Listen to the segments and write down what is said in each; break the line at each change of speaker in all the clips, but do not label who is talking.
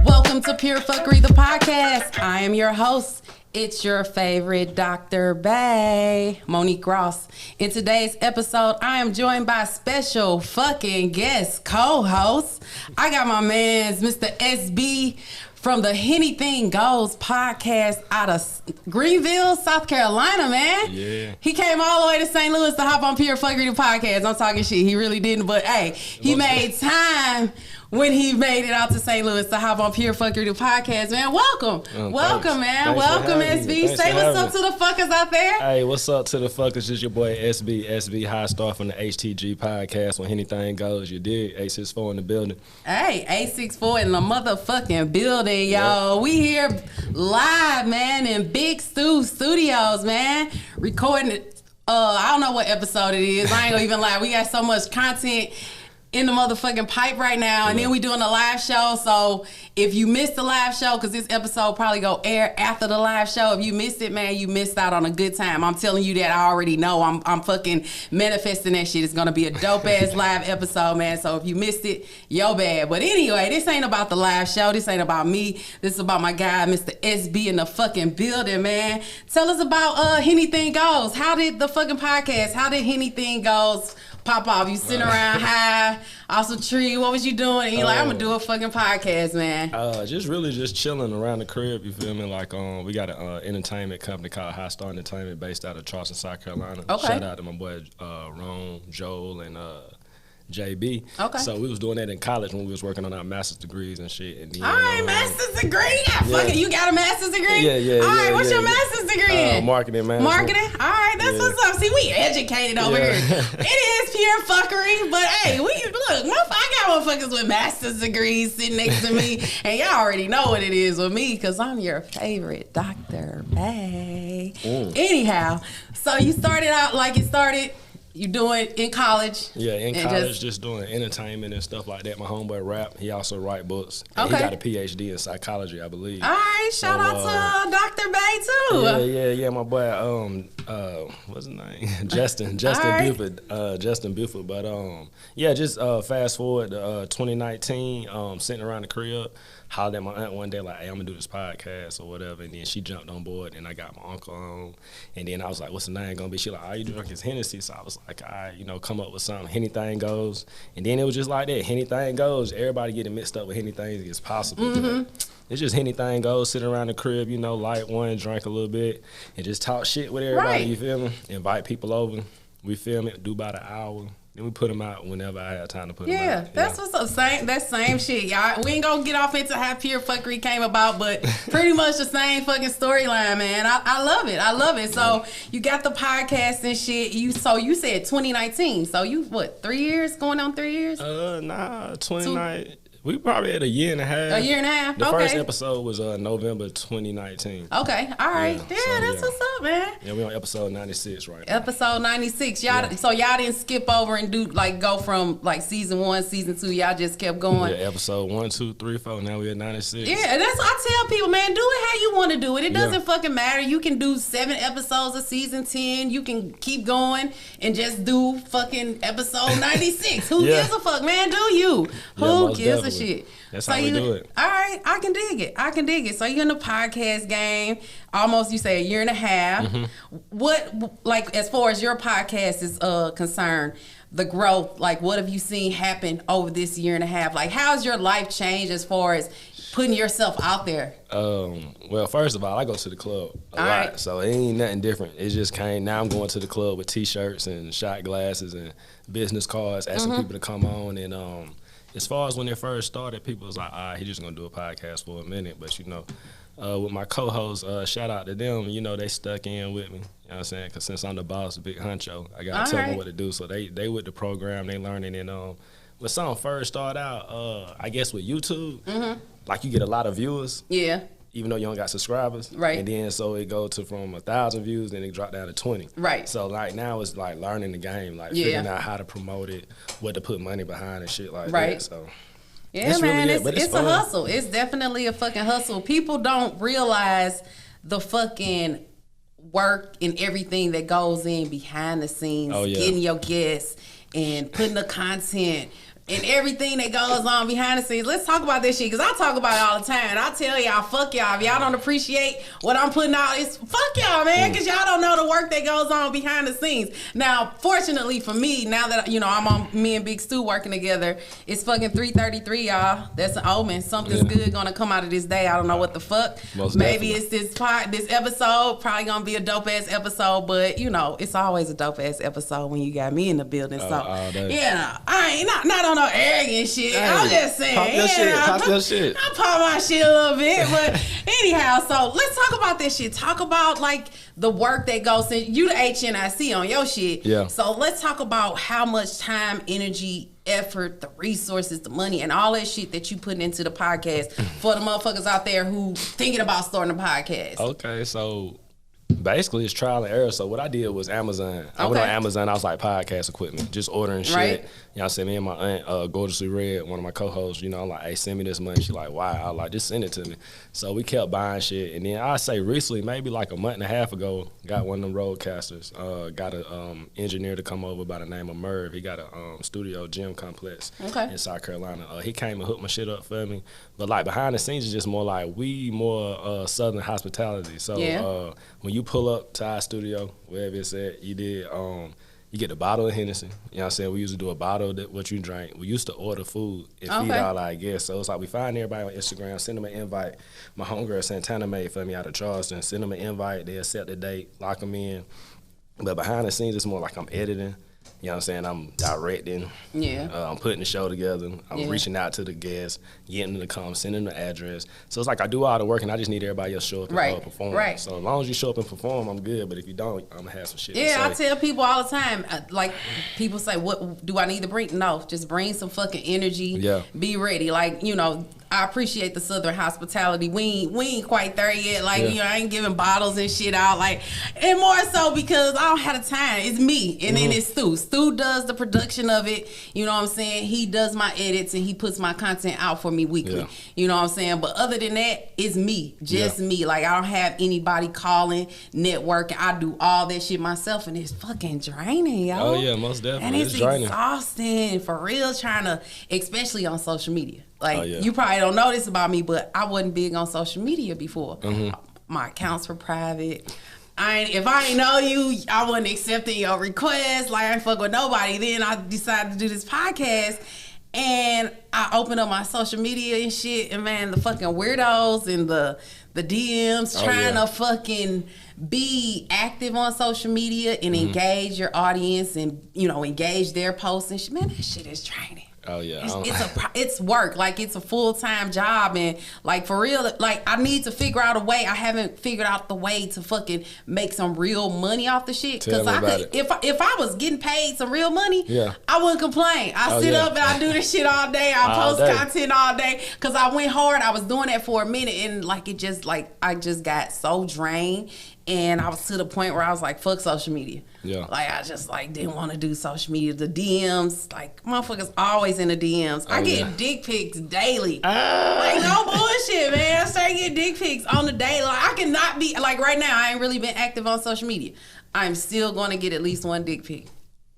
Welcome to Pure Fuckery, the podcast. I am your host. It's your favorite Dr. Bay, Monique Ross. In today's episode, I am joined by special fucking guest co-host. I got my mans, Mr. SB from the Henny Thing Goes Podcast out of Greenville, South Carolina, man.
Yeah.
He came all the way to St. Louis to hop on Pure Fuckery, the podcast. I'm talking shit. He really didn't, but hey, he made time when he made it out to St. Louis to hop on Pure Fuckery, the podcast, man. Welcome. Welcome, man.
Thanks
Welcome, SB. Say what's up to the fuckers out there.
Hey, what's up to the fuckers? It's your boy SB Highstar from the HTG podcast. When anything goes, you dig. 864 in the building.
Hey, 864 in the motherfucking building, y'all. Yep. We here live, man, in Big Stu Studios, man. Recording it. I don't know what episode it is. I ain't gonna even lie. We got so much content in the motherfucking pipe right now, and then we doing a live show. So if you missed the live show, because this episode probably go air after the live show, if you missed it, man, you missed out on a good time. I'm telling you that. I already know. I'm fucking manifesting that shit. It's gonna be a dope ass live episode, man. So if you missed it, yo bad. But anyway, this ain't about the live show. This ain't about me. This is about my guy, Mr. SB, in the fucking building, man. Tell us about Henny Thing Goes. How did the fucking podcast? How did Henny Thing Goes pop off? You sitting around high off some tree. What was you doing? And you like, I'm gonna do a fucking podcast, man.
Just chilling around the crib. You feel me? Like, we got an entertainment company called Highstar Entertainment based out of Charleston, South Carolina.
Okay.
Shout out to my boy Ron, Joel, and JB.
Okay.
So we was doing that in college when we was working on our master's degrees and shit. And then,
all right, master's degree. You got a master's degree?
Yeah.
All right, what's your master's degree in?
Marketing management.
Marketing? All right, that's what's up. See, we educated over here. It is pure fuckery, but hey, I got motherfuckers with master's degrees sitting next to me, and y'all already know what it is with me, because I'm your favorite Dr. Bay. Anyhow, so you started out like you doing in college.
Yeah, in college, just doing entertainment and stuff like that. My homeboy rap. He also write books.
Okay.
He got a PhD in psychology, I believe.
All right, shout out to Dr. Bay too.
Yeah. My boy, what's his name? Justin Buford. Justin Buford. But just fast forward to 2019. Sitting around the crib, hollered at my aunt one day like, "Hey, I'm gonna do this podcast or whatever." And then she jumped on board, and I got my uncle on. And then I was like, "What's the name gonna be?" She like, "All you drink is Hennessy." So I was like, "All right, come up with something. Henny Thing Goes." And then it was just like that. Henny Thing Goes. Everybody getting mixed up with Henny Things as possible. Mm-hmm. It's just Henny Thing Goes. Sit around the crib, light one, drink a little bit, and just talk shit with everybody. Right. You feel me? Invite people over. We film it. Do about an hour. Then we put them out whenever I had time to put them out. Yeah,
that's what's up. That same shit, y'all. We ain't gonna get off into how Pure Fuckery came about, but pretty much the same fucking storyline, man. I love it. I love it. So you got the podcast and shit. You said 2019. So you 3 years? Going on 3 years?
2019. We probably had a year and a half.
A year and a half.
The first episode was November 2019.
Okay, all right. That's what's up, man.
Yeah, we on episode 96 right now.
Episode 96. So y'all didn't skip over and go from like season 1, season 2. Y'all just kept going.
Yeah, episode 1, 2, 3, 4. Now we at 96.
Yeah, that's what I tell people, man. Do it how you want to do it. It doesn't fucking matter. You can do 7 episodes of season 10. You can keep going and just do fucking episode 96. Who gives a fuck, man? Do you? Who gives a shit?
That's how we do it.
All right, I can dig it. So you're in the podcast game, almost, you say, a year and a half. Mm-hmm. What, like, as far as your podcast is concerned, the growth, like, what have you seen happen over this year and a half? Like, how's your life changed as far as putting yourself out there?
Well, first of all, I go to the club a lot, right. So it ain't nothing different. It just came. Now I'm going to the club with T-shirts and shot glasses and business cards, asking people to come on. And as far as when it first started, people was like, "Ah, he's just gonna do a podcast for a minute." But with my co-hosts, shout out to them. They stuck in with me. You know what I'm saying? Because since I'm the boss, big honcho, I gotta tell them what to do. So they with the program, they learning. And when something first started out, I guess with YouTube, like you get a lot of viewers. Yeah. Even though you don't got subscribers. Right. And then so it go to from 1,000 views, then it drop down to 20. Right. So like now it's like learning the game, like figuring out how to promote it, what to put money behind and shit like that. So
yeah, man, really it's a hustle. It's definitely a fucking hustle. People don't realize the fucking work and everything that goes in behind the scenes, getting your guests and putting the content and everything that goes on behind the scenes. Let's talk about this shit, because I talk about it all the time. And I tell y'all, fuck y'all. If y'all don't appreciate what I'm putting out, it's fuck y'all, man, because y'all don't know the work that goes on behind the scenes. Now, fortunately for me, now that, you know, I'm on, me and Big Stu working together, it's fucking 3:33, y'all. That's an omen. Something's good gonna come out of this day. I don't know what the fuck. Maybe it's this episode, probably gonna be a dope-ass episode, but, you know, it's always a dope-ass episode when you got me in the building. So, yeah, I ain't not on no arrogant shit. Hey, I'm just saying.
Pop your shit. Pop your shit.
I pop my shit a little bit, but anyhow, so let's talk about this shit. Talk about like the work that goes in. You the HNIC on your shit.
Yeah.
So let's talk about how much time, energy, effort, the resources, the money, and all that shit that you putting into the podcast for the motherfuckers out there who thinking about starting a podcast.
Okay, so basically it's trial and error. So what I did was Amazon. I went on Amazon. I was like podcast equipment, just ordering shit. Right. You know what I'm saying? Me and my aunt, Gorgeously Red, one of my co-hosts, you know, I'm like, hey, send me this money. She like, why? I was like, just send it to me. So we kept buying shit. And then I say recently, maybe like a month and a half ago, got one of them roadcasters. Got a engineer to come over by the name of Merv. He got a studio gym complex in South Carolina. He came and hooked my shit up for me. But like behind the scenes is just more like more Southern hospitality. So when you pull up to our studio, wherever it's at, you get a bottle of Hennessy. You know what I'm saying? We used to do a bottle of what you drink. We used to order food and feed all our guests. So it's like we find everybody on Instagram, send them an invite. My homegirl Santana made for me out of Charleston. Send them an invite. They accept the date, lock them in. But behind the scenes, it's more like I'm editing. You know what I'm saying? I'm directing. Yeah. I'm putting the show together. I'm reaching out to the guests, getting them to come, sending them the address. So it's like I do all the work, and I just need everybody else to show up and perform. Right. So as long as you show up and perform, I'm good. But if you don't, I'm going to have some shit to say.
I tell people all the time, like, people say, what do I need to bring? No, just bring some fucking energy. Yeah. Be ready. Like, you know, I appreciate the Southern hospitality. We ain't quite there yet. Like, you know, I ain't giving bottles and shit out. Like, and more so because I don't have the time. It's me, and then it's Stu. Stu does the production of it. You know what I'm saying? He does my edits, and he puts my content out for me weekly. Yeah. You know what I'm saying? But other than that, it's me. Just me. Like, I don't have anybody calling, networking. I do all that shit myself, and it's fucking draining, yo.
Oh, yeah, most definitely.
And it's exhausting, for real, trying to, especially on social media. Like, you probably don't know this about me, but I wasn't big on social media before. My accounts were private. If I ain't know you, I wasn't accepting your requests. Like, I ain't fuck with nobody. Then I decided to do this podcast, and I opened up my social media and shit, and man, the fucking weirdos and the DMs trying to fucking be active on social media and engage your audience and, you know, engage their posts and shit. Man, that shit is draining.
Oh yeah,
it's work. Like, it's a full-time job, and like, for real, like, I need to figure out a way. I haven't figured out the way to fucking make some real money off the shit. Because if I was getting paid some real money, I wouldn't complain. I sit up and I do this shit all day. I post content all day because I went hard. I was doing that for a minute, and like, it just, like, I just got so drained. And I was to the point where I was like, fuck social media. Yeah. Like, I just, like, didn't want to do social media. The DMs, like, motherfuckers always in the DMs. I get dick pics daily. Like, no bullshit, man. I started getting dick pics on the daily. Like, I cannot be, like, right now, I ain't really been active on social media. I'm still going to get at least one dick pic.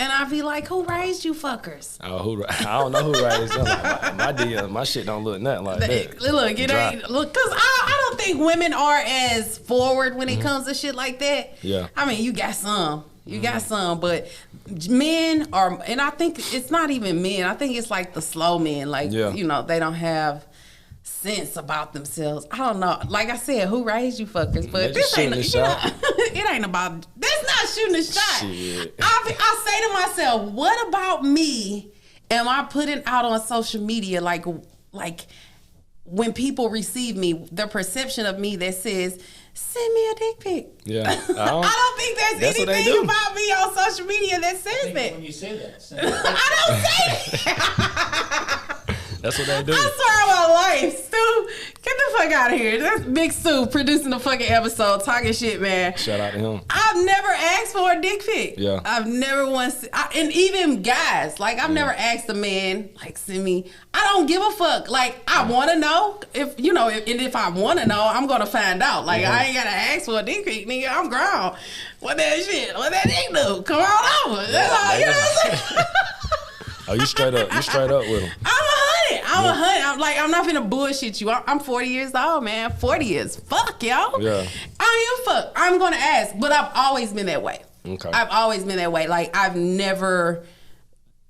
And I be like, who raised you fuckers?
Oh, I don't know who raised them. Like, my DM, my shit don't look nothing like that.
Look, it ain't. Look, because I don't think women are as forward when it comes to shit like that. Yeah. I mean, you got some. You got some, but men are, and I think it's not even men. I think it's like the slow men. Like, you know, they don't have sense about themselves. I don't know. Like I said, who raised you fuckers? But this ain't, you know, it ain't about, that's not shooting a shot. I say to myself, what about me am I putting out on social media, like when people receive me, the perception of me that says, send me a dick pic. Yeah. I don't think there's anything about me on social media that says that.
When you say that.
I don't say that.
That's what they do.
I swear on my life, Stu, get the fuck out of here. That's Big Stu producing the fucking episode, talking shit, man.
Shout out to him.
I've never asked for a dick pic. Yeah. I've never once, and even guys, like, I've never asked a man, like, send me. I don't give a fuck. Like, I want to know if, you know, and if I want to know, I'm going to find out. Like, I ain't got to ask for a dick pic, nigga. I'm grown. What that shit? What that dick do? Come on over. That's all, you know what I'm saying?
Oh, you straight up with them.
I'm 100. I'm not finna bullshit you. I'm 40 years old, man. 40 is fuck, yo.
Yeah.
I am fuck. I'm gonna ask, but I've always been that way.
Okay.
I've always been that way. Like, I've never,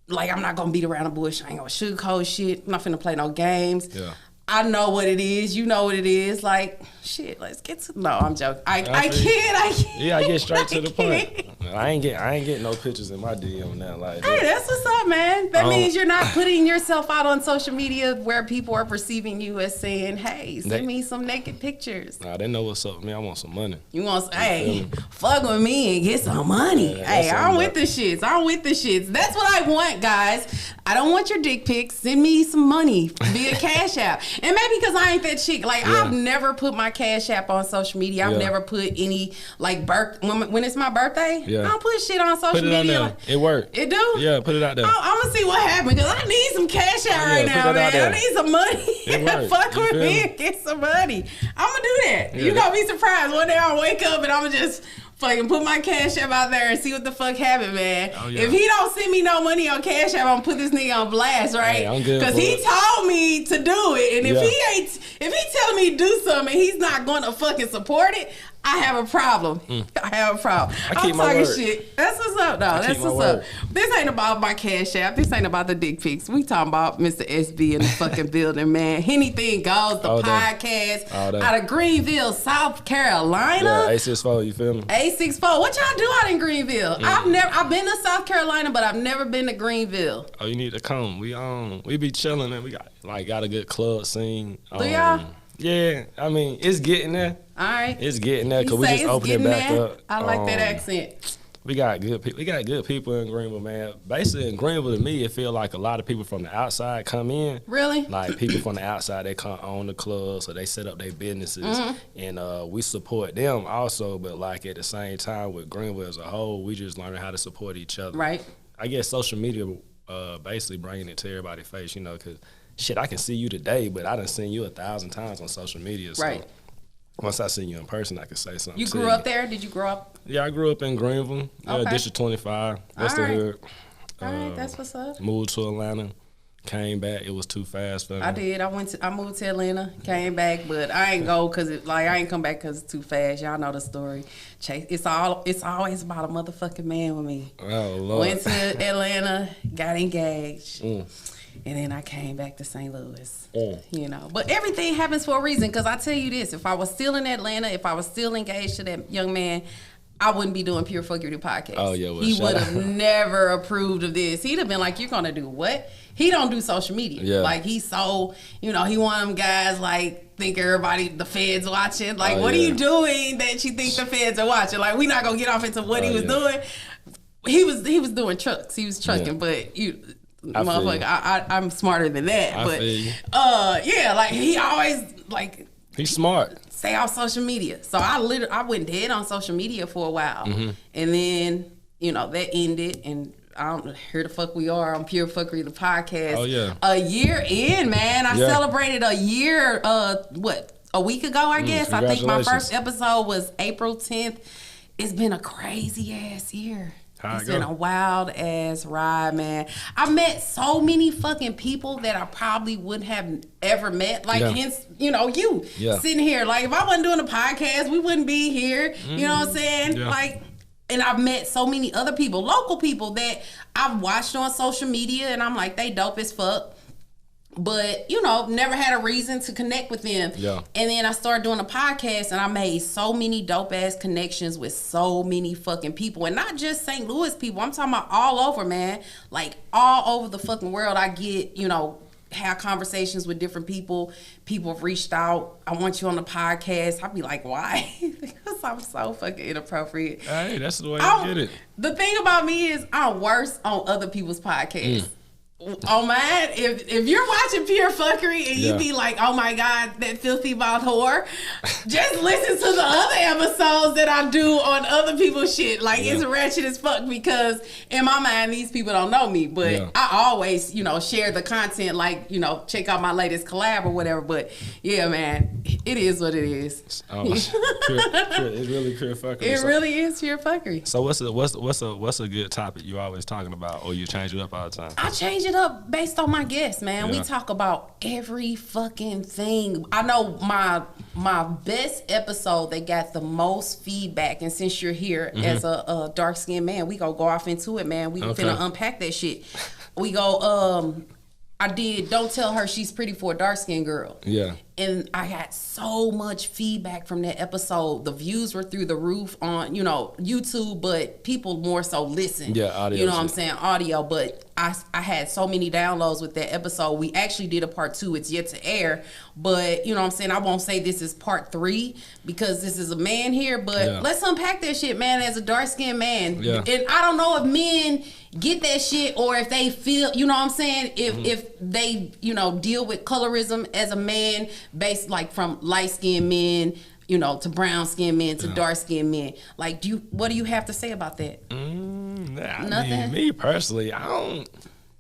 like, I'm not gonna beat around the bush. I ain't gonna sugarcoat shit. I'm not finna play no games.
Yeah.
I know what it is. You know what it is. Like, shit, let's get to... No, I'm joking. I can't.
Yeah, I get straight to the point. I ain't getting no pictures in my DM now. Like,
hey, that's what's up, man. That means you're not putting yourself out on social media where people are perceiving you as saying, hey, send me some naked pictures.
Nah, they know what's up with me. I want some money.
You want... Hey, fuck with me and get some money. Yeah, hey, I'm with the shits. That's what I want, guys. I don't want your dick pics. Send me some money via Cash App. And maybe because I ain't that chick. Like, I've never put my Cash App on social media. I've never put any, like, when it's my birthday, I don't put shit on social media.
Like, it worked.
It do?
Yeah, put it out there.
I'm going to see what happens because I need some Cash App right now, man. I need some money. Fuck with me and get some money. I'm going to do that. Yeah, you're going to be surprised. One day I'll wake up and I'm going to just... fucking put my Cash App out there and see what the fuck happened, man. Oh, yeah. If he don't send me no money on Cash App, I'm gonna put this nigga on blast, right? Hey, because he told me to do it, and if he telling me to do something and he's not gonna fucking support it, I have a problem. I have a problem. I'm talking shit. That's what's up, though. That's what's up. This ain't about my Cash App. This ain't about the dick pics. We talking about Mr. SB in the fucking building, man. Henny Thing Goes, the podcast out of Greenville, South Carolina.
Yeah, A64, you feel me?
A64. What y'all do out in Greenville? I've been to South Carolina, but I've never been to Greenville.
Oh, you need to come. We be chilling and we got a good club scene.
Do y'all?
Yeah, I mean, it's getting there.
All right.
It's getting there because we just opened it back up.
I like that accent.
We got good people. We got good people in Greenville, man. Basically, in Greenville, to me, it feel like a lot of people from the outside come in.
Really?
Like, people from the outside, they come own the club, so they set up their businesses. And we support them also, but, like, at the same time, with Greenville as a whole, we just learning how to support each other.
Right.
I guess social media basically bringing it to everybody's face, you know, because, shit, I can see you today, but I done seen you 1,000 times on social media. So
right.
Once I see you in person, I can say something.
You grew up there? Did you grow up?
Yeah, I grew up in Greenville. Yeah, District 25. That's the hood.
All right, that's what's up.
Moved to Atlanta. Came back. It was too fast for me.
I did. I moved to Atlanta. Came back, but I ain't go because I ain't come back because it's too fast. Y'all know the story. It's always about a motherfucking man with me.
Oh Lord.
Went to Atlanta, got engaged. And then I came back to St. Louis, you know. But everything happens for a reason, because I tell you this, if I was still in Atlanta, if I was still engaged to that young man, I wouldn't be doing Pure Fuckery podcast.
Oh, yeah. Well,
he would have never approved of this. He'd have been like, you're going to do what? He don't do social media. Yeah. Like, he's so, you know, he one of them guys, like, think everybody, the feds watching. Like, what are you doing that you think the feds are watching? Like, we not going to get off into what he was doing. He was doing trucks. He was trucking, but motherfucker, I'm smarter than that. Like he always like
he's smart.
Stay off social media. So I went dead on social media for a while, and then that ended, and I don't here the fuck we are on Pure Fuckery the podcast.
Oh yeah,
a year in, man. I celebrated a year. A week ago, I guess. I think my first episode was April 10th. It's been a crazy ass year. It's been a wild ass ride, man. I met so many fucking people that I probably wouldn't have ever met. Like, hence, you sitting here. Like, if I wasn't doing a podcast, we wouldn't be here. You know what I'm saying? Yeah. Like, and I've met so many other people, local people that I've watched on social media, and I'm like, they dope as fuck. But, never had a reason to connect with them. Yeah. And then I started doing a podcast, and I made so many dope-ass connections with so many fucking people. And not just St. Louis people. I'm talking about all over, man. Like, all over the fucking world. I get, have conversations with different people. People have reached out. I want you on the podcast. I'll be like, why? Because I'm so fucking inappropriate.
Hey, that's the way I get it.
The thing about me is I'm worse on other people's podcasts. Oh man, if you're watching Pure Fuckery and you be like, oh my God, that filthy mouth whore, just listen to the other episodes that I do on other people's shit. Like, it's ratchet as fuck, because in my mind, these people don't know me, but I always, share the content, like, check out my latest collab or whatever. But yeah, man, it is what it is.
It's really Pure Fuckery.
It really is Pure Fuckery.
So what's a good topic you always talking about, or you change it up all the time?
I change it it up based on my guests, man. We talk about every fucking thing. I know my best episode, they got the most feedback, and since you're here as a dark-skinned man, we gonna go off into it, man. We finna unpack that shit. We go, I did Don't Tell Her She's Pretty for a Dark-Skinned Girl. Yeah. And I got so much feedback from that episode. The views were through the roof on, YouTube, but people more so listen. Yeah, audio. You know what I'm saying? Audio. But I had so many downloads with that episode. We actually did a part 2. It's yet to air. But, you know what I'm saying? I won't say this is part 3 because this is a man here. But let's unpack that shit, man, as a dark-skinned man. Yeah. And I don't know if men get that shit or if they feel, you know what I'm saying? If they, deal with colorism as a man based like from light-skinned men, to brown-skinned men, to dark-skinned men. Like, what do you have to say about that?
Nothing. I mean, me personally, I don't.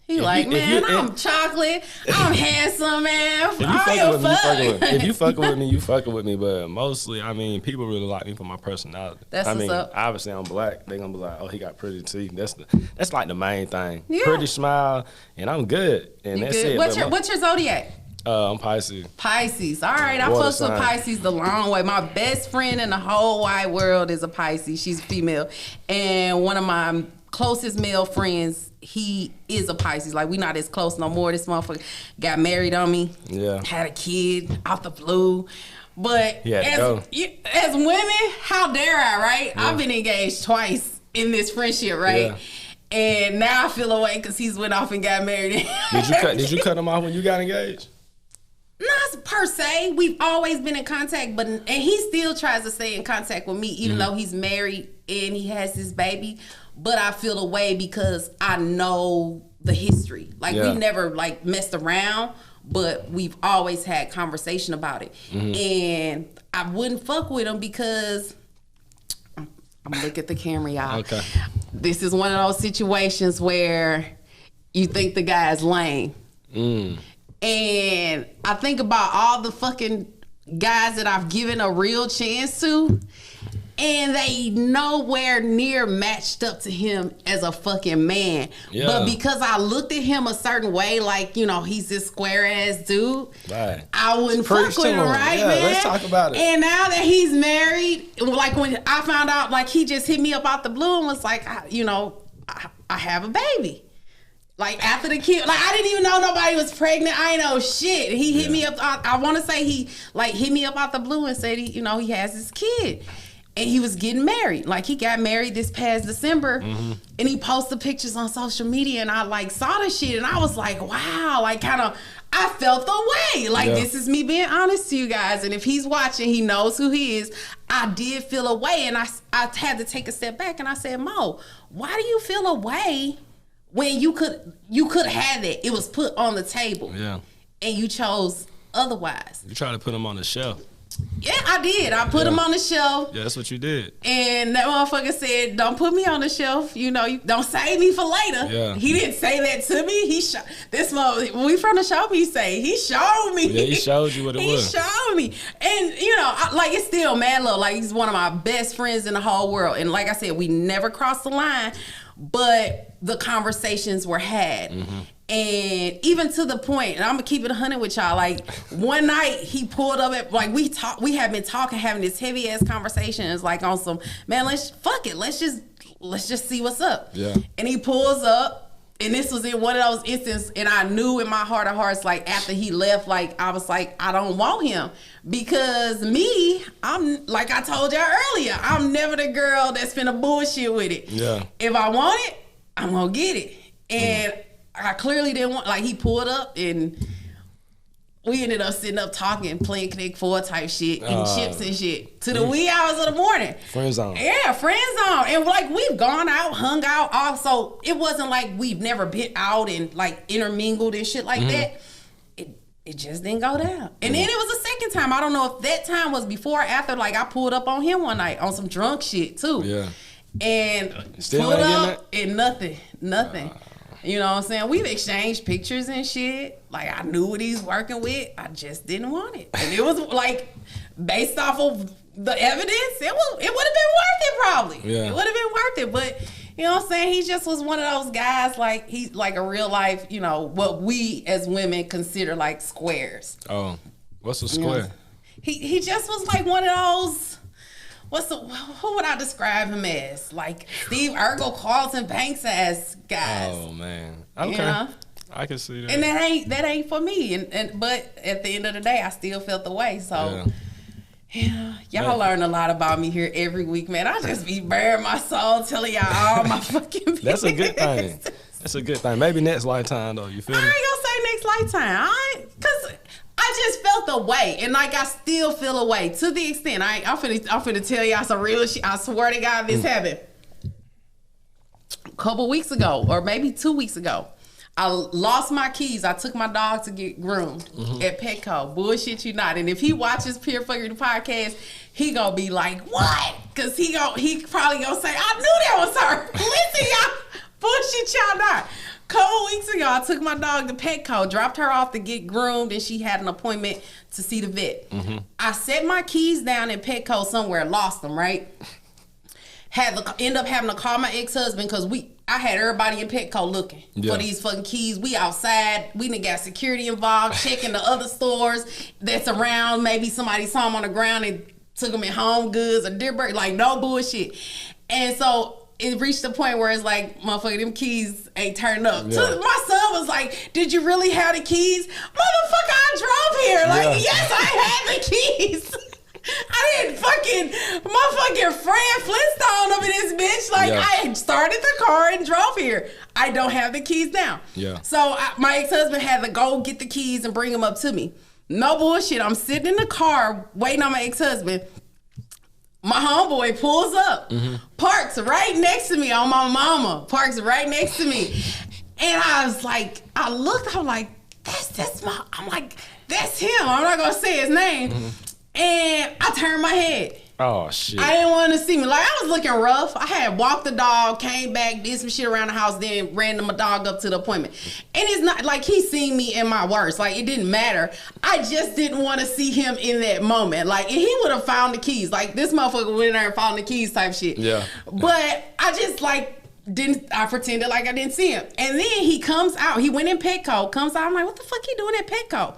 He I'm chocolate. I'm handsome, man.
If you fucking with me, you fucking with me. But mostly, I mean, people really like me for my personality.
That's what's up.
Obviously, I'm black. They gonna be like, oh, he got pretty teeth. That's like the main thing. Yeah. Pretty smile, and I'm good. And that's it.
What's your zodiac?
I'm Pisces.
Pisces. All right, I fucks with Pisces the long way. My best friend in the whole wide world is a Pisces. She's female. And one of my closest male friends, he is a Pisces. Like, we not as close no more. This motherfucker got married on me. Yeah. Had a kid out the blue. But as women, how dare I, right? Yeah. I've been engaged twice in this friendship, right? Yeah. And now I feel away because he's went off and got married.
Did you cut him off when you got engaged?
Not per se. We've always been in contact, and he still tries to stay in contact with me, even though he's married and he has his baby. But I feel away because I know the history. Like, we've never like messed around, but we've always had conversation about it. And I wouldn't fuck with him because I'm gonna look at the camera, y'all. Okay. This is one of those situations where you think the guy's lame. And I think about all the fucking guys that I've given a real chance to, and they nowhere near matched up to him as a fucking man. Yeah. But because I looked at him a certain way, like, he's this square ass dude, right, I wouldn't fuck with him, right, man? Let's talk about it. And now that he's married, like when I found out, like, he just hit me up out the blue and was like, I have a baby. Like, after the kid, like, I didn't even know nobody was pregnant. I ain't know shit. He hit me up. I want to say he, like, hit me up out the blue and said, he has his kid. And he was getting married. Like, he got married this past December. And he posted pictures on social media. And I, like, saw the shit. And I was like, wow. Like, kind of, I felt the way. Like, this is me being honest to you guys. And if he's watching, he knows who he is. I did feel a way. And I had to take a step back. And I said, Mo, why do you feel a way when you could have it? It was put on the table. Yeah. And you chose otherwise.
You tried to put him on the shelf.
Yeah, I did. I put him on the shelf.
Yeah, that's what you did.
And that motherfucker said, don't put me on the shelf. You don't save me for later. Yeah. He didn't say that to me. When we from the shop, he showed me.
Yeah, he showed you what it was.
He showed me. And, it's still mad love. Like, he's one of my best friends in the whole world. And like I said, we never crossed the line, but the conversations were had. And even to the point, and I'm gonna keep it 100 with y'all, like, one night he pulled up at, like, we have been talking, having this heavy ass conversation. It's like on some, man, let's just see what's up. Yeah. And he pulls up, and this was in one of those instances, and I knew in my heart of hearts, like, after he left, like, I was like, I don't want him. Because me, I'm, like I told y'all earlier, I'm never the girl that's finna bullshit with it. Yeah. If I want it, I'm gonna get it. And I clearly didn't want, like, he pulled up and we ended up sitting up talking, playing Connect 4 type shit, eating chips and shit to the wee hours of the morning.
Friend zone.
Yeah, friend zone. And like, we've gone out, hung out also. It wasn't like we've never been out and like intermingled and shit like that. It just didn't go down. And then it was a second time. I don't know if that time was before or after. Like, I pulled up on him one night on some drunk shit too. Yeah. And pulled up and nothing. You know what I'm saying? We've exchanged pictures and shit. Like, I knew what he's working with. I just didn't want it. And it was like, based off of the evidence, it would have been worth it probably. Yeah. It would have been worth it. But You know what I'm saying? He just was one of those guys, like, he's like a real life, you know, what we as women consider like squares.
Oh, what's a square?
You know, he just was like one of those, who would I describe him as? Like Steve Urkel, Carlton Banks ass guys.
Oh, man. Okay.
You know?
I can see that.
And that ain't for me. But at the end of the day, I still felt the way. So, yeah, y'all learn a lot about me here every week, man. I just be bearing my soul, telling y'all all my fucking business.
That's a good thing. That's a good thing. Maybe next lifetime, though. You feel me?
I ain't gonna say next lifetime. Because I just felt the way. And, like, I still feel a way. To the extent, I'm finna tell y'all some real shit. I swear to God, this happened. A couple weeks ago, or maybe 2 weeks ago. I lost my keys. I took my dog to get groomed at Petco. Bullshit you not. And if he watches Pure Fuckery the podcast, he gonna be like, what? Because he probably gonna say, I knew that was her. Listen, y'all. Bullshit y'all not. Couple weeks ago, I took my dog to Petco, dropped her off to get groomed, and she had an appointment to see the vet. I set my keys down in Petco somewhere, lost them, right? End up having to call my ex-husband because I had everybody in Petco looking for these fucking keys. We outside. We done got security involved, checking the other stores that's around. Maybe somebody saw them on the ground and took them in Home Goods or Dearborn. Like, no bullshit. And so it reached the point where it's like, motherfucker, them keys ain't turned up. Yeah. So my son was like, did you really have the keys? Motherfucker, I drove here. Like, yes, I had the keys. I didn't my fucking Fred Flintstone up in this bitch. Like, I started the car and drove here. I don't have the keys now. Yeah. So my ex-husband had to go get the keys and bring them up to me. No bullshit. I'm sitting in the car waiting on my ex-husband. My homeboy pulls up, parks right next to me on my mama, parks right next to me. And I was like, I'm like, I'm like, that's him. I'm not going to say his name. And I turned my head.
Oh, shit.
I didn't want to see me. Like, I was looking rough. I had walked the dog, came back, did some shit around the house, then ran my dog up to the appointment. And it's not like he seen me in my worst. Like, it didn't matter. I just didn't want to see him in that moment. Like, and he would have found the keys. Like, this motherfucker went in there and found the keys type shit. Yeah. But I just, like, I pretended like I didn't see him. And then he comes out. He went in Petco, comes out. I'm like, what the fuck he doing at Petco?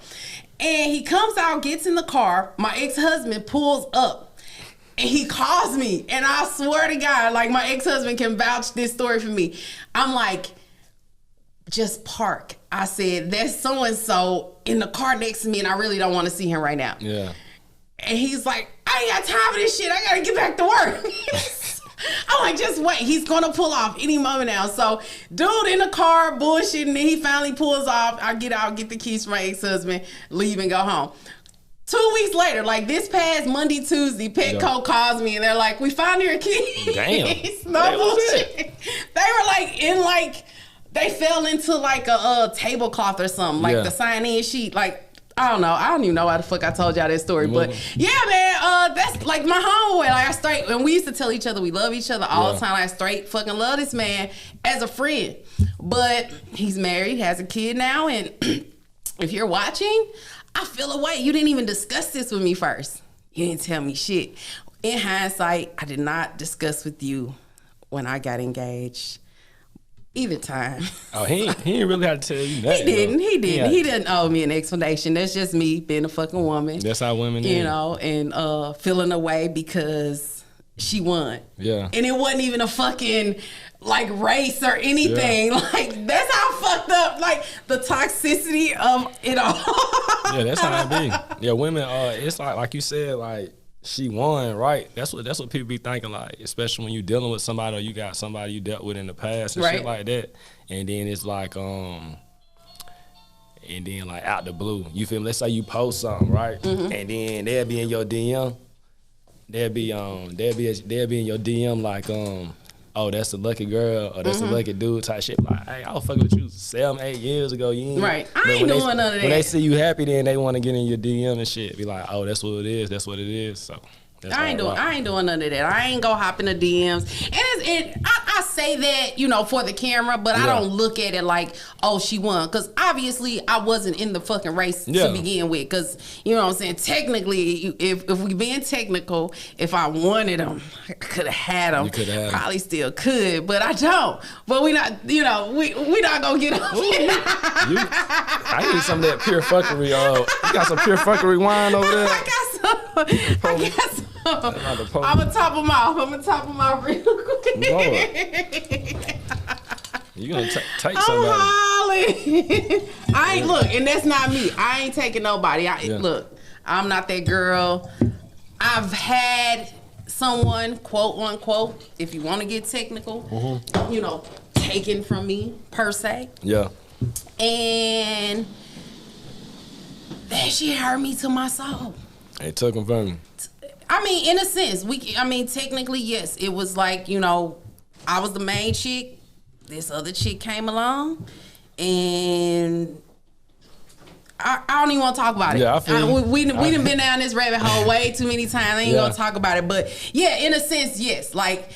And he comes out, gets in the car. My ex-husband pulls up. And he calls me. And I swear to God, like, my ex-husband can vouch this story for me. I'm like, just park. I said, there's so-and-so in the car next to me, and I really don't want to see him right now. Yeah. And he's like, I ain't got time for this shit. I got to get back to work. I'm like, just wait. He's going to pull off any moment now. So, dude in the car, bullshitting, and he finally pulls off. I get out, get the keys from my ex-husband, leave and go home. 2 weeks later, like this past Monday, Tuesday, Petco calls me, and they're like, we found your keys. Damn. No bullshit. They were like, they fell into like a tablecloth or something, like the sign-in sheet, like, I don't know. I don't even know why the fuck I told y'all that story. But yeah, man, that's like my homeboy. Like and we used to tell each other we love each other all the time. I straight fucking love this man as a friend. But he's married, has a kid now, and if you're watching, I feel a way. You didn't even discuss this with me first. You didn't tell me shit. In hindsight, I did not discuss with you when I got engaged. Either time.
Oh, he ain't really had to tell you that.
He didn't owe me an explanation. That's just me being a fucking woman.
That's how women
you know, and feeling away because she won. Yeah. And it wasn't even a fucking like race or anything. Yeah. Like, that's how fucked up, like, the toxicity of it all.
Yeah, that's how it be. Yeah, women, it's like you said, like, she won, right? That's what people be thinking, like, especially when you dealing with somebody or you got somebody you dealt with in the past and shit like that. And then it's like, and then like out the blue, you feel me? Let's say you post something, right? And then they'll be in your DM. They'll be in your DM like, oh, that's a lucky girl or that's a lucky dude type shit. Like, hey, I was fucking with you 7-8 years ago. You ain't
right. I ain't doing none of that.
When they see you happy, then they want to get in your DM and shit. Be like, oh, that's what it is. That's what it is. So
I ain't doing none of that. I ain't gonna hop in the DMs. And I say that, you know, for the camera, but I don't look at it like, oh, she won. Because obviously I wasn't in the fucking race to begin with. Because, you know what I'm saying, technically, if we being technical, if I wanted them, I could have had them. Probably still could, but I don't. But we not, you know, we not gonna get up.
I need some of that pure fuckery. You got some pure fuckery wine over there?
I got some. I'm gonna top them off real quick.
You gonna take somebody?
I ain't look, and that's not me. I ain't taking nobody. Look, I'm not that girl. I've had someone, quote unquote, if you want to get technical, you know, taken from me per se. Yeah. And that shit hurt me to my soul.
They took them from me.
I mean, in a sense, technically, yes. It was like, you know, I was the main chick. This other chick came along, and I don't even want to talk about it. Yeah, I feel we done been down this rabbit hole way too many times. I ain't gonna talk about it, but yeah, in a sense, yes. Like,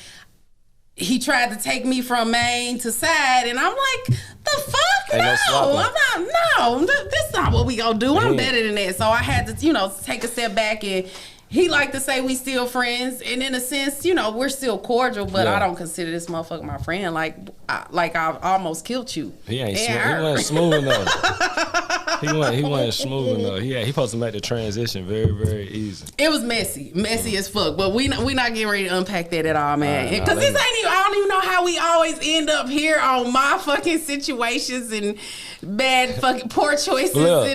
he tried to take me from main to side, and I'm like, the fuck? No, this not what we gonna do. I'm better than that. So I had to, you know, take a step back, and he liked to say we still friends, and in a sense, you know, we're still cordial, but I don't consider this motherfucker my friend. Like I almost killed you.
He wasn't smooth enough. He wasn't smooth enough. He supposed to make the transition very, very easy.
It was messy as fuck. But we not getting ready to unpack that at all, man. Because this ain't even. I don't even know how we always end up here on my fucking situations and bad fucking poor choices.
Look,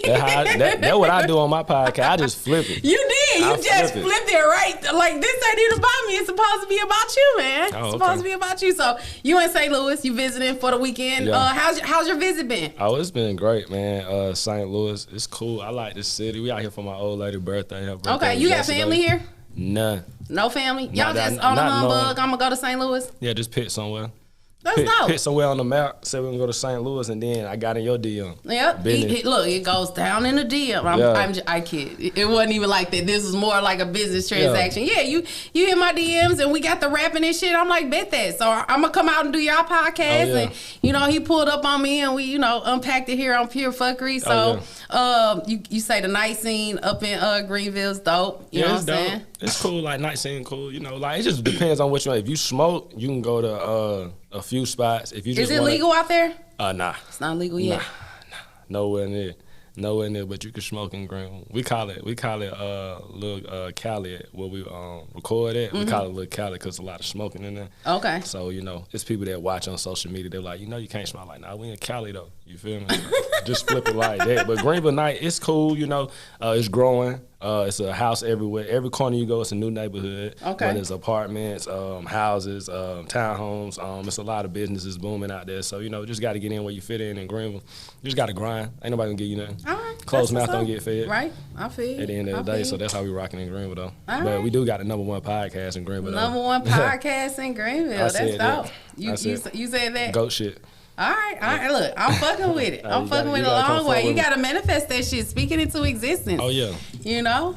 that's what I do on my podcast. I just flip it.
You did. You just flipped it right. Like, this ain't even about me. It's supposed to be about you, man. It's supposed to be about you. So you in St. Louis? You visiting for the weekend? Yeah. How's your visit been?
Oh, it's been great, man. St. Louis, it's cool. I like this city. We out here for my old lady birthday.
Okay, you got family here?
None.
No family? Y'all just on a humbug? I'm gonna go to St. Louis?
Yeah, just pick somewhere.
Pick
somewhere on the map, say we're gonna go to St. Louis, and then I got in your DM.
Yep. Look, it goes down in the DM. I kid. It wasn't even like that. This was more like a business transaction. Yeah, you hit my DMs, and we got the rapping and shit. I'm like, bet that. So I'm gonna come out and do y'all podcast. And you know, he pulled up on me, and we, you know, unpacked it here on Pure Fuckery. So you say the night scene up in Greenville's dope. You know what I'm saying?
It's cool, like night scene cool. You know, like it just depends on what you want. If you smoke, you can go to a few spots. If you just
is it legal out there?
Nah.
It's not legal yet.
Nah. Nowhere near, but you can smoke in Greenville. We call it little Cali where we record at. We call it little Cali because a lot of smoking in there. Okay. So, you know, it's people that watch on social media. They're like, you know, you can't smoke. Like, nah, we in Cali though. You feel me? Just flip it like that. But Greenville night, it's cool. You know, it's growing. It's a house everywhere. Every corner you go, it's a new neighborhood. Okay. Whether it's apartments, houses, townhomes. It's a lot of businesses booming out there. So, you know, just got to get in where you fit in Greenville. You just got to grind. Ain't nobody gonna give you nothing. All right. Closed mouth don't get fed.
Right. I feel you.
At the end of the day, so that's how we rocking in Greenville, though. But we do got the #1 podcast in Greenville.
#1 podcast in Greenville. That's dope. You said that?
Goat shit.
All right. Look, I'm fucking with it. I'm fucking with it a long way. You gotta manifest that shit, speak it into existence.
Oh yeah.
You know.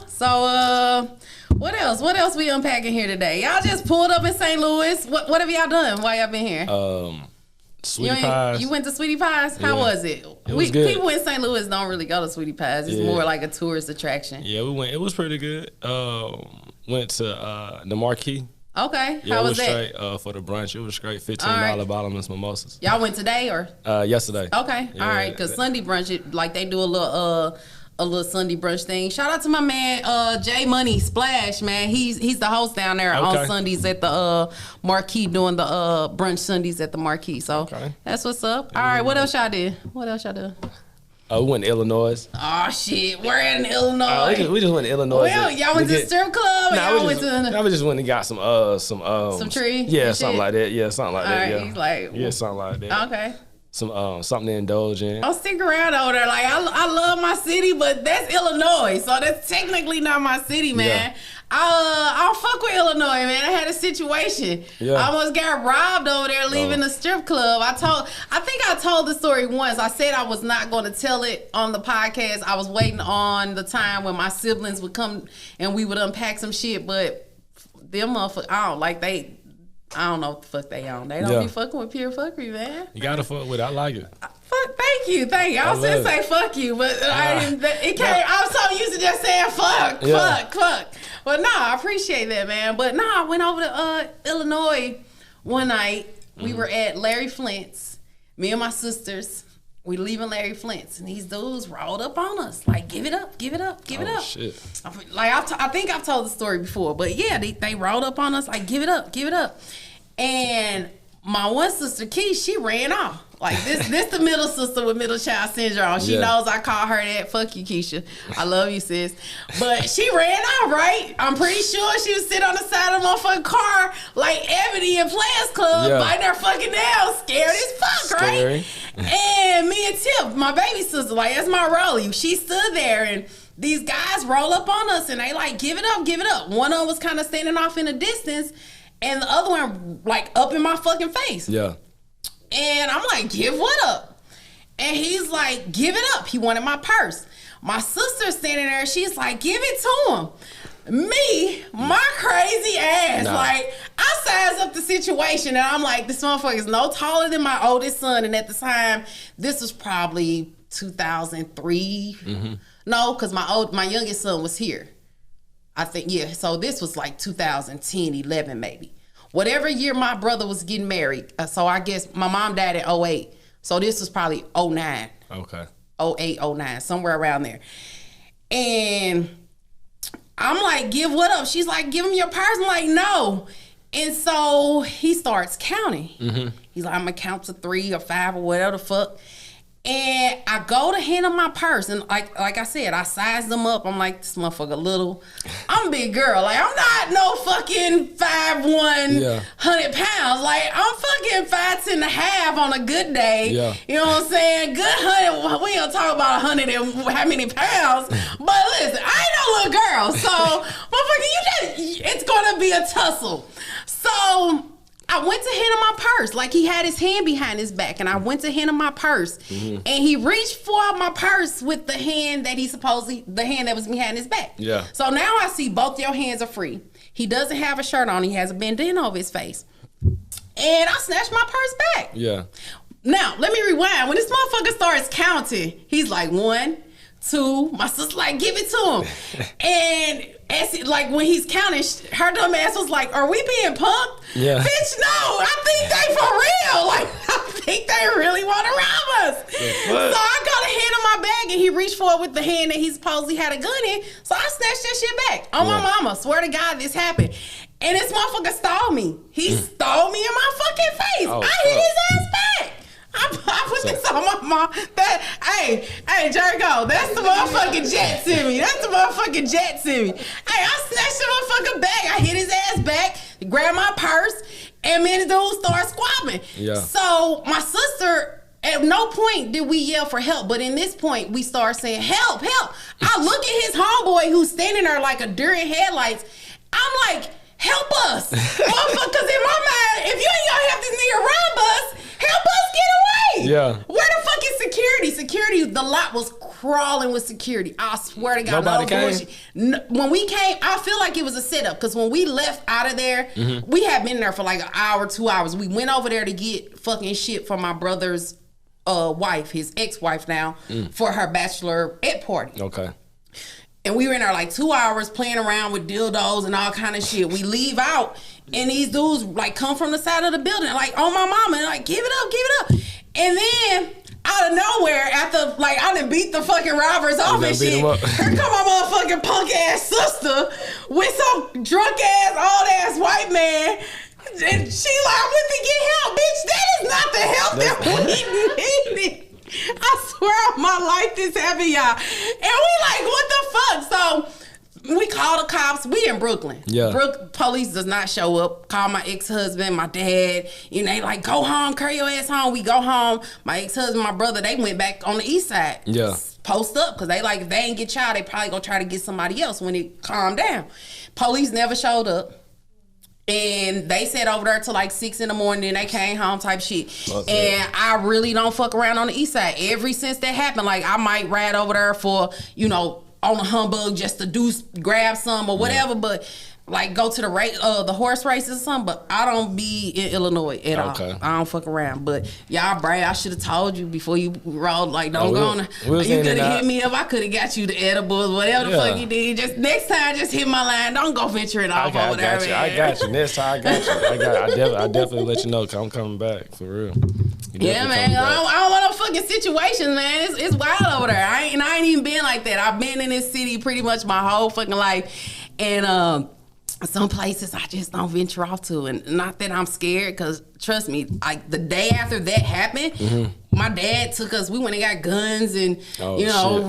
So what else? What else we unpacking here today? Y'all just pulled up in St. Louis. What have y'all done while y'all been here?
Sweetie Pies.
You went to Sweetie Pies? How was it?
It was good.
People in St. Louis don't really go to Sweetie Pies. It's more like a tourist attraction.
Yeah, we went. It was pretty good. Went to the Marquee.
Okay.
Yeah,
how
was
that?
Straight for the brunch. It was great. $15 bottomless mimosas.
Y'all went today or?
Yesterday.
Okay. Yeah, all right. Because Sunday brunch, they do a little Sunday brunch thing. Shout out to my man J Money Splash, man. He's the host down there on Sundays at the Marquee, doing the brunch Sundays at the Marquee. So that's what's up. All right. What else y'all did?
We went to Illinois.
Oh shit, we're in Illinois.
We just went to Illinois.
Well, y'all went to the strip club.
We just went and got some
tree.
Yeah, something like that. Yeah, something like that.
Yeah,
something like that.
Okay.
Something to indulge in.
I'll stick around over there. Like I love my city, but that's Illinois, so that's technically not my city, man. Yeah. I'll fuck with Illinois, man. I had a situation. Yeah. I almost got robbed over there leaving the strip club. I think I told the story once. I said I was not going to tell it on the podcast. I was waiting on the time when my siblings would come and we would unpack some shit. But them motherfuckers, I don't know what the fuck they on. They don't be fucking with pure fuckery, man.
You gotta fuck with it. I like it.
Thank you. I was gonna say fuck you, but I was so used to just saying fuck. But no, I appreciate that, man. But no, I went over to Illinois one night. We were at Larry Flint's. Me and my sisters, we leaving Larry Flint's, and these dudes rolled up on us like, give it up.
Shit.
Like I think I've told the story before, but yeah, they rolled up on us like, give it up. And my one sister, Keith, she ran off. Like this the middle sister with middle child syndrome. She knows I call her that. Fuck you, Keisha. I love you, sis. But she ran off, right? I'm pretty sure she was sitting on the side of the motherfucking car like Ebony in Players Club, biting her fucking nails, scared as fuck, right? And me and Tip, my baby sister, like, that's my rollie. She stood there, and these guys roll up on us, and they like, give it up. One of them was kind of standing off in the distance, and the other one like up in my fucking face. Yeah. And I'm like, give what up? And he's like, give it up. He wanted my purse. My sister's standing there. She's like, give it to him. Me, my crazy ass, like, I size up the situation, and I'm like, this motherfucker is no taller than my oldest son. And at the time, this was probably 2003. No, because my youngest son was here. I think, so this was like 2010, 11 maybe. Whatever year my brother was getting married. So I guess my mom died in 08. So this was probably 09. Okay. 08, 09, somewhere around there. And I'm like, give what up? She's like, give him your purse. I'm like, no. And so he starts counting. He's like, I'm going to count to 3 or 5 or whatever the fuck. And I go to hand him my purse, and like I said, I sized him up. I'm like, this motherfucker little. I'm a big girl. Like, I'm not no fucking 5'1", 100 pounds. Like, I'm fucking 5'10.5" on a good day. You know what I'm saying? Good 100. We don't talk about 100 and how many pounds. But listen, I ain't no little girl. So, motherfucker, it's gonna be a tussle. So I went to hand him my purse. Like, he had his hand behind his back, and I went to hand him my purse. And he reached for my purse with the hand that the hand that was behind his back. So now I see both your hands are free. He doesn't have a shirt on. He has a bandana over his face. And I snatched my purse back. Now, let me rewind. When this motherfucker starts counting, he's like, 1, 2. My sister's like, give it to him. And like, when he's counting, her dumb ass was like, are we being punked? Bitch, no, I think they for real. Like, I think they really want to rob us. So I got a hand in my bag, and he reached for it with the hand that he supposedly had a gun in. So I snatched that shit back. On my mama, swear to God, this happened. And this motherfucker stole me. He stole me in my fucking face. I hit his ass back. I put this on my mom. Hey, Jericho, that's the motherfucking jet to me. Hey, I snatched the motherfucker back. I hit his ass back, grabbed my purse, and me and the dude started squabbling. So my sister, at no point did we yell for help, but in this point, we started saying, help. I look at his homeboy who's standing there like a deer in headlights. I'm like, help us. Because in my mind, if you ain't gonna help this nigga rob us, help us get away. Where the fuck is security? Security, the lot was crawling with security. I swear to God.
Nobody came?
When we came, I feel like it was a setup, because when we left out of there, we had been there for like an hour, 2 hours. We went over there to get fucking shit from my brother's wife, his ex-wife now, for her bachelorette party. And we were in there like 2 hours playing around with dildos and all kind of shit. We leave out, and these dudes like come from the side of the building, like, on my mama, and like, give it up. And then out of nowhere, after like I done beat the fucking robbers off and shit, here come my motherfucking punk ass sister with some drunk ass, old ass white man. And she like, I went to get help, bitch. That is not the help that we needed. I swear on my life this happened, y'all. And we like, what the fuck? So we call the cops. We in Brooklyn. Police does not show up. Call my ex-husband, my dad. You know, they like, go home, carry your ass home. We go home. My ex-husband, my brother, they went back on the east side. Post up, because they like, if they ain't get y'all, they probably gonna try to get somebody else when it calmed down. Police never showed up. And they sat over there till like 6 in the morning, and they came home type shit. And I really don't fuck around on the east side. Ever since that happened, like I might ride over there for, you know, on a humbug just to grab some or whatever, but like go to the horse races or something, but I don't be in Illinois at all. I don't fuck around. But y'all, Brad, I should have told you before you rolled. Like, don't go on. You could have hit me up. I could have got you the edibles, whatever the fuck you did. Just next time, just hit my line. Don't go venturing off over there, man.
I got you. Next time, I got you. I definitely let you know. Cause I'm coming back for real.
Yeah, man. I don't want no fucking situations, man. It's wild over there. I ain't even been like that. I've been in this city pretty much my whole fucking life, and some places I just don't venture off to, and not that I'm scared, because trust me, like the day after that happened, my dad took us, we went and got guns, and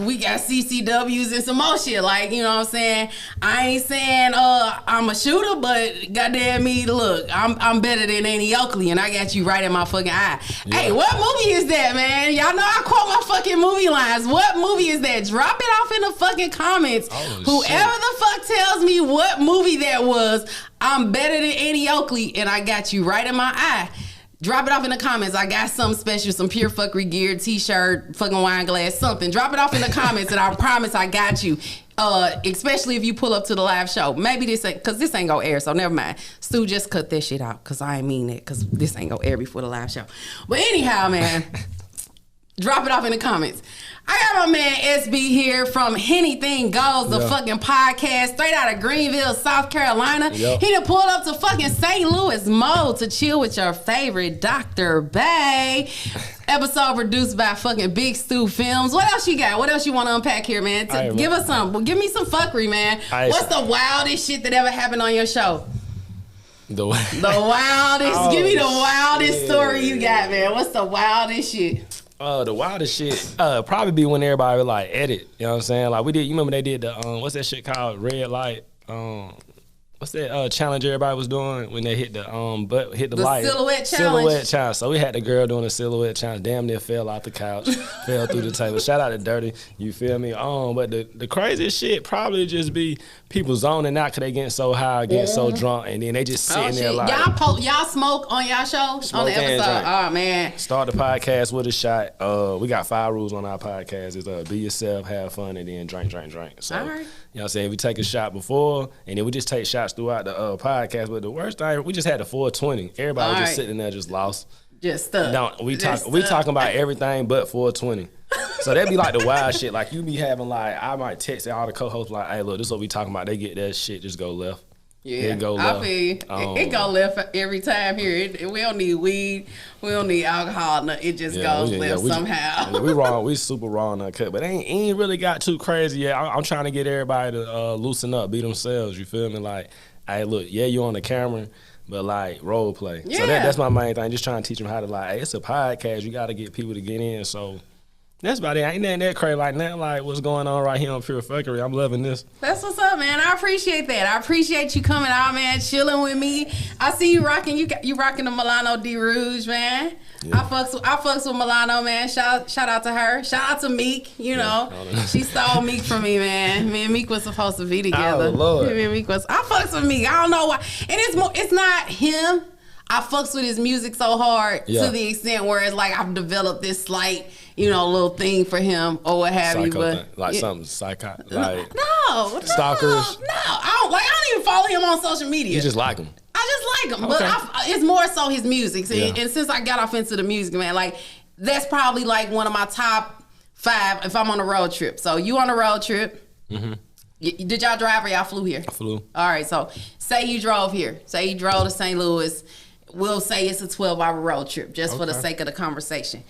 we got CCWs and some more shit, like, you know what I'm saying? I ain't saying I'm a shooter, but goddamn me, look, I'm better than Annie Oakley, and I got you right in my fucking eye. Yeah. Hey, what movie is that, man? Y'all know I quote my fucking movie lines. What movie is that? Drop it off in the fucking comments. Whoever the fuck tells me what movie that was, I'm better than Annie Oakley, and I got you right in my eye. Drop it off in the comments. I got something special, some pure fuckery gear, t-shirt, fucking wine glass, something. Drop it off in the comments, and I promise I got you. Especially if you pull up to the live show. Maybe this ain't, because this ain't gonna air, so never mind. Stu, just cut that shit out, because I ain't mean that, because this ain't gonna air before the live show. But anyhow, man, drop it off in the comments. I got my man SB here from Henny Thing Goes, the fucking podcast, straight out of Greenville, South Carolina. He done pulled up to fucking St. Louis Mo to chill with your favorite Dr. Bay. Episode produced by fucking Big Stu Films. What else you got? What else you want to unpack here, man? Give us some. Well, give me some fuckery, man. What's the wildest shit that ever happened on your show? The wildest. Give me the wildest story you got, man. What's the wildest shit?
The wildest shit probably be when everybody would like edit. You know what I'm saying? Like we did. You remember they did the what's that shit called? Red light. What's that challenge everybody was doing when they hit the light?
Silhouette challenge.
Silhouette challenge. So we had the girl doing the silhouette challenge. Damn near fell out the couch, fell through the table. Shout out to Dirty. You feel me? But the craziest shit probably just be people zoning out because they getting so high, getting so drunk, and then they just sitting there like
y'all smoke on y'all show on the episode. Oh man.
Start the podcast with a shot. We got 5 rules on our podcast. It's be yourself, have fun, and then drink. So
all right.
You know what I'm saying? We take a shot before, and then we just take shots throughout the podcast. But the worst thing, we just had the 420. Everybody was just sitting there, just lost.
Just stuck.
We talking about everything but 420. So that'd be like the wild shit. Like you be having like, I might text all the co-hosts like, hey, look, this is what we talking about. They get that shit, just go left.
Yeah, it go left. I feel it go left every time here. We don't need weed. We don't need alcohol. No, it just goes left somehow.
We wrong. We super raw and uncut. But it ain't really got too crazy yet. I'm trying to get everybody to loosen up, be themselves. You feel me? Like, hey, look, you on the camera, but like role play. Yeah. So that's my main thing. Just trying to teach them how to like, hey, it's a podcast. You got to get people to get in. So that's about it. Ain't nothing that crazy like that. Like what's going on right here on Pure Fuckery. I'm loving this.
That's what's up, man. I appreciate that. I appreciate you coming out, man, chilling with me. I see you rocking. You rocking the Milano D Rouge, man. Yeah. I fucks with Milano, man. Shout out to her. Shout out to Meek. You know, she stole Meek from me, man. Me and Meek was supposed to be together.
Oh Lord.
Me and Meek was. I fucks with Meek. I don't know why. And it's not him. I fucks with his music so hard to the extent where it's like I've developed this slight, little thing for him or what have you. But
like something psycho, like
stalkers. No, I don't even follow him on social media.
You just like him.
I just like him, but it's more so his music. See, and since I got off into the music, man, like that's probably like one of my top 5 if I'm on a road trip. So you on a road trip? Mm-hmm. Did y'all drive or y'all flew here?
I flew.
All right, so say you drove here. Say you drove to St. Louis. We'll say it's a 12-hour road trip, just for the sake of the conversation.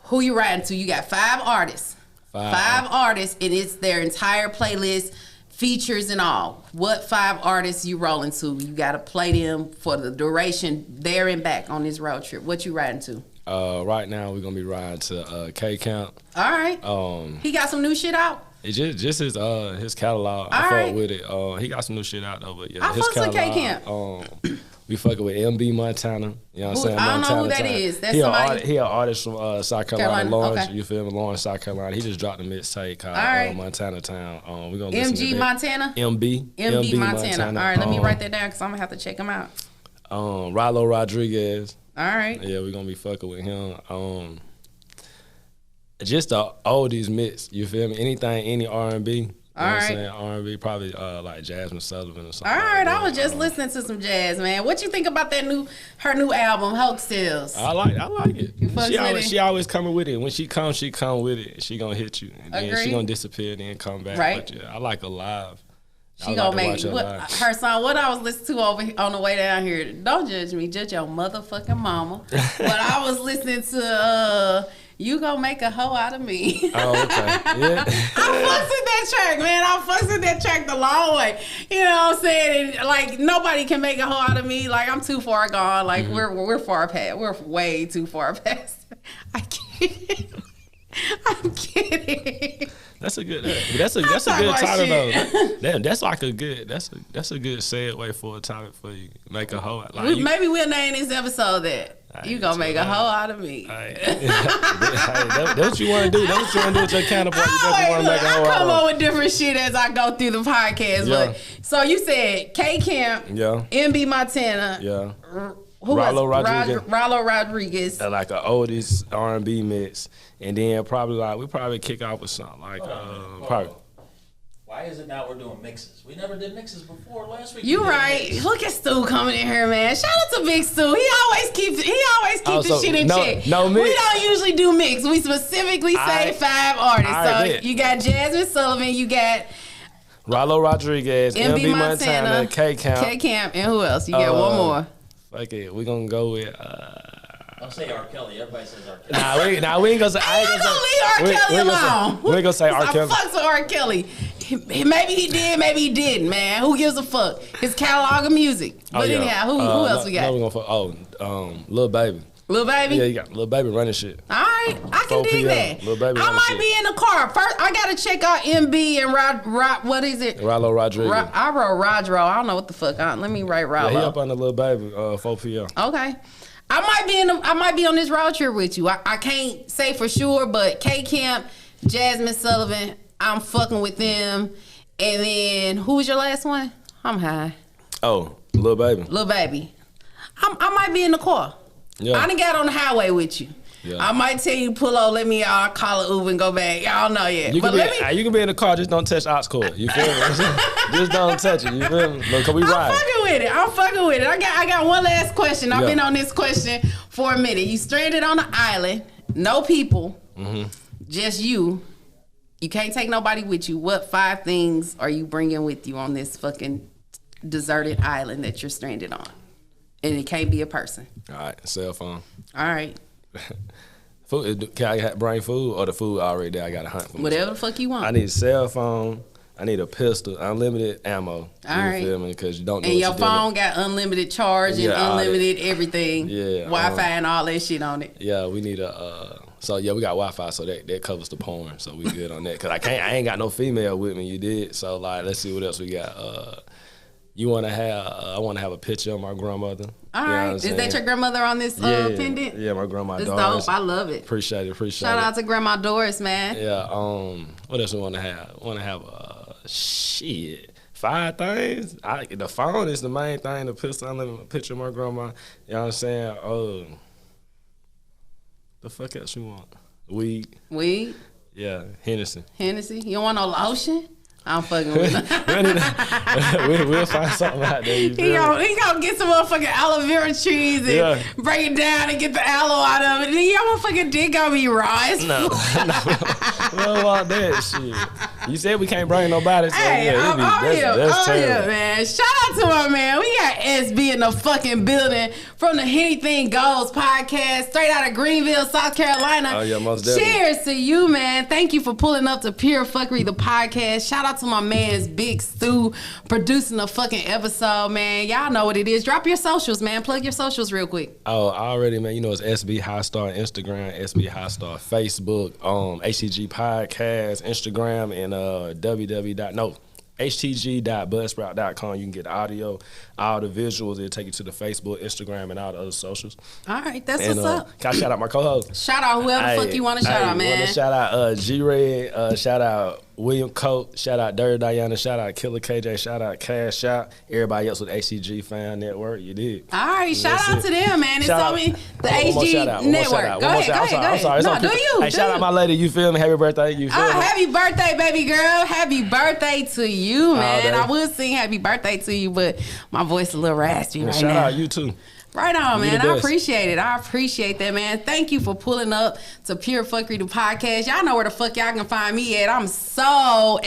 Who you riding to? You got 5 artists. 5 artists, and it's their entire playlist, features and all. What 5 artists you rolling to? You got to play them for the duration there and back on this road trip. What you riding to?
Right now, we're going to be riding to K-Count.
All right. He got some new shit out?
It's just his catalog. I fuck with it. He got some new shit out, though. But yeah, his catalog. I fucks with K-Camp. We fucking with MB Montana. You know what I'm saying?
I don't know who that is. That's somebody.
He an artist from South Carolina, Lawrence. Okay. You feel me? Lawrence, South Carolina. He just dropped a mixtape called Montana Town. We're gonna listen to
MG Montana?
MB
Montana. All right, let me write that down because I'm going to have to check him out.
Rallo Rodriguez.
All right.
Yeah, we're gonna be fucking with him. Just the oldies mix. You feel me? Anything, any R&B.
All right.
R&B, probably like Jasmine Sullivan or something.
All right,
like that.
I was just listening to some jazz, man. What you think about her new album, Hoaxtails?
I like it.
You fucks with it?
She always coming with it. When she come with it. She gonna hit you, and then she gonna disappear, and then come back.
Right.
But yeah, I like her live.
She gonna make her song. What I was listening to over on the way down here. Don't judge me, judge your motherfucking mama. But I was listening to You Gonna Make a Hoe Out of Me.
Oh, okay. Yeah.
I fucks with that track, man. I fucks with that track the long way. You know what I'm saying? And, like, nobody can make a hoe out of me. Like, I'm too far gone. Like, we're far past. We're way too far past. I can't. I'm kidding.
That's a good title though. Damn, that's like a good that's a good segue for a topic for you. Make a hoe. Like
maybe we'll name this episode that. You gonna make a hoe out of me.
That's what you want to do. That's what you want to do with your counterpart. You definitely want to make a hoe out of me.
I come up with different shit as I go through the podcast. Yeah. But so you said K Camp, MB Montana, Rallo Rodriguez.
Like an oldies R&B mix. And then we probably kick off with something like probably.
Why is it now we're doing mixes? We never did mixes before. Last week.
You right. Look at Stu coming in here, man. Shout out to Big Stu. He always keeps the shit in check.
No mix.
We don't usually do mix. We specifically say 5 artists. So you got Jasmine Sullivan, you got
Rallo Rodriguez, MB Montana, K
Camp, and who else? You got one more.
Fuck it. We're gonna go with
Don't say R. Kelly. Everybody says R. Kelly.
We ain't gonna say.
I ain't gonna leave R. Kelly alone.
We ain't gonna say R. Kelly.
I fucks with R. Kelly. Maybe he did, maybe he didn't, man. Who gives a fuck? His catalog of music. But anyhow, who else we got?
No, we gonna fuck. Lil Baby.
Lil Baby?
Yeah, you got Lil Baby running shit.
All right, I can dig that.
Lil Baby
I might be in the car. First, I gotta check out MB and what is it?
Rallo Rodriguez.
I wrote Rodro. I don't know what the fuck. Let me write Rallo.
Yeah, he up on the Lil Baby 4 p.m.
Okay. I might be on this road trip with you. I can't say for sure, but K Camp, Jasmine Sullivan, I'm fucking with them. And then who was your last one? I'm high.
Oh, Lil Baby.
Lil Baby. I might be in the car.
Yeah.
I done got on the highway with you. Yeah. I might tell you pull over, let me call an Uber and go back. Y'all know yet.
You can be in the car, just don't touch aux cord. You feel me? Just don't touch it. You feel me? Look, we ride.
I'm fucking with it. I got one last question. I've been on this question for a minute. You stranded on an island, no people, just you. You can't take nobody with you. What 5 things are you bringing with you on this fucking deserted island that you're stranded on? And it can't be a person.
All right, cell phone.
All right.
Food. Can I bring food or the food already there? I got to hunt for
whatever the fuck you want.
I need a cell phone. I need a pistol, unlimited ammo.
All right.
Feel me? Because you don't know.
And your phone got unlimited charge and unlimited everything.
Yeah.
Wi-Fi and all that shit on it.
Yeah, we need a. So yeah, we got Wi-Fi, so that covers the porn. So we good on that. Cause I ain't got no female with me. You did. So like, let's see what else we got. You want to have? I want to have a picture of my grandmother.
All right. Is that your grandmother on this pendant?
Yeah, my grandma Doris.
It's dope. I love it.
Appreciate it.
Shout out to Grandma Doris, man.
Yeah. What else we want to have? Want to have shit. 5 things. The phone is the main thing. The pistol, unlimited picture of my grandma. You know what I'm saying? The fuck else you want? Weed? Yeah, Hennessy.
You don't want no lotion? I'm fucking with him.
We'll find something out there. He
gonna get some motherfucking aloe vera trees and break it down and get the aloe out of it. And then your motherfucking dick gonna be raw.
No. We don't want that shit. You said we can't bring nobody. So
hey,
that's terrible.
Man. Shout out to my man. We got SB in the fucking building from the Henny Thing Goes Podcast, straight out of Greenville, South Carolina.
Oh, yeah, most definitely.
Cheers to you, man. Thank you for pulling up to Pure Fuckery, the podcast. Shout out to my man's Big Stu producing the fucking episode, man. Y'all know what it is. Drop your socials, man. Plug your socials real quick.
Oh, already, man. You know it's SB Highstar Instagram, SB Highstar Facebook, HTG Podcast Instagram, and htg.buzzsprout.com. You can get the audio, all the visuals. It'll take you to the Facebook, Instagram, and all the other socials.
All right, that's what's up.
Can I shout out my co-host?
Shout out whoever the fuck you want to shout out, man.
Want to shout out G-Red. Shout out William Coat, shout out Dirty Diana, shout out Killer KJ, shout out Cash Out, everybody else with HCG Fan Network. You did.
All right, shout out to them, man. It's on me, the HG Network. Go ahead.
I'm sorry.
No, do you?
Hey, shout out my lady. You feel me? Happy birthday. You feel me?
Happy birthday, baby girl. Happy birthday to you, man. I would sing happy birthday to you, but my voice a little raspy right now.
Shout out you too.
Right on, man. I appreciate it. I appreciate that, man. Thank you for pulling up to Pure Fuckery, the podcast. Y'all know where the fuck y'all can find me at. I'm so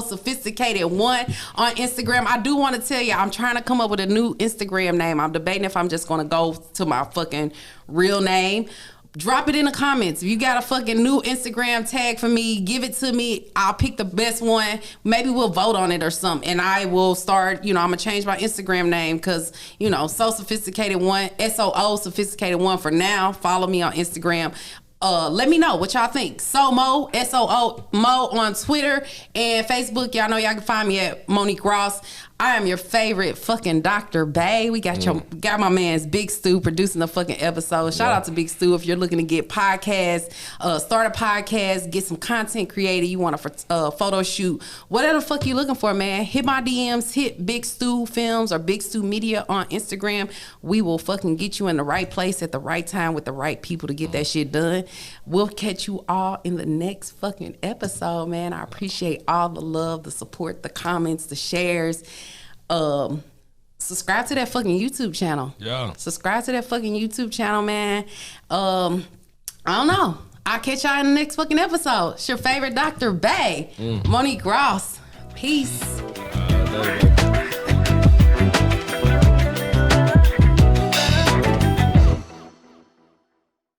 sophisticated one on Instagram. I do want to tell you, I'm trying to come up with a new Instagram name. I'm debating if I'm just going to go to my fucking real name. Drop it in the comments. If you got a fucking new Instagram tag for me, give it to me. I'll pick the best one. Maybe we'll vote on it or something. And I will start, I'm going to change my Instagram name because, So Sophisticated One, SOO Sophisticated One for now. Follow me on Instagram. Let me know what y'all think. SoMo, SOO Mo on Twitter and Facebook. Y'all know y'all can find me at Monique Ross. I am your favorite fucking Dr. Bay. We got got my man's Big Stu producing the fucking episode. Shout out to Big Stu if you're looking to get podcasts, start a podcast, get some content created. You want a photo shoot, whatever the fuck you looking for, man. Hit my DMs, hit Big Stu Films or Big Stu Media on Instagram. We will fucking get you in the right place at the right time with the right people to get that shit done. We'll catch you all in the next fucking episode, man. I appreciate all the love, the support, the comments, the shares. Subscribe to that fucking YouTube channel.
Yeah.
Subscribe to that fucking YouTube channel, man. I don't know. I'll catch y'all in the next fucking episode. It's your favorite Dr. Bay, Monique Ross. Peace.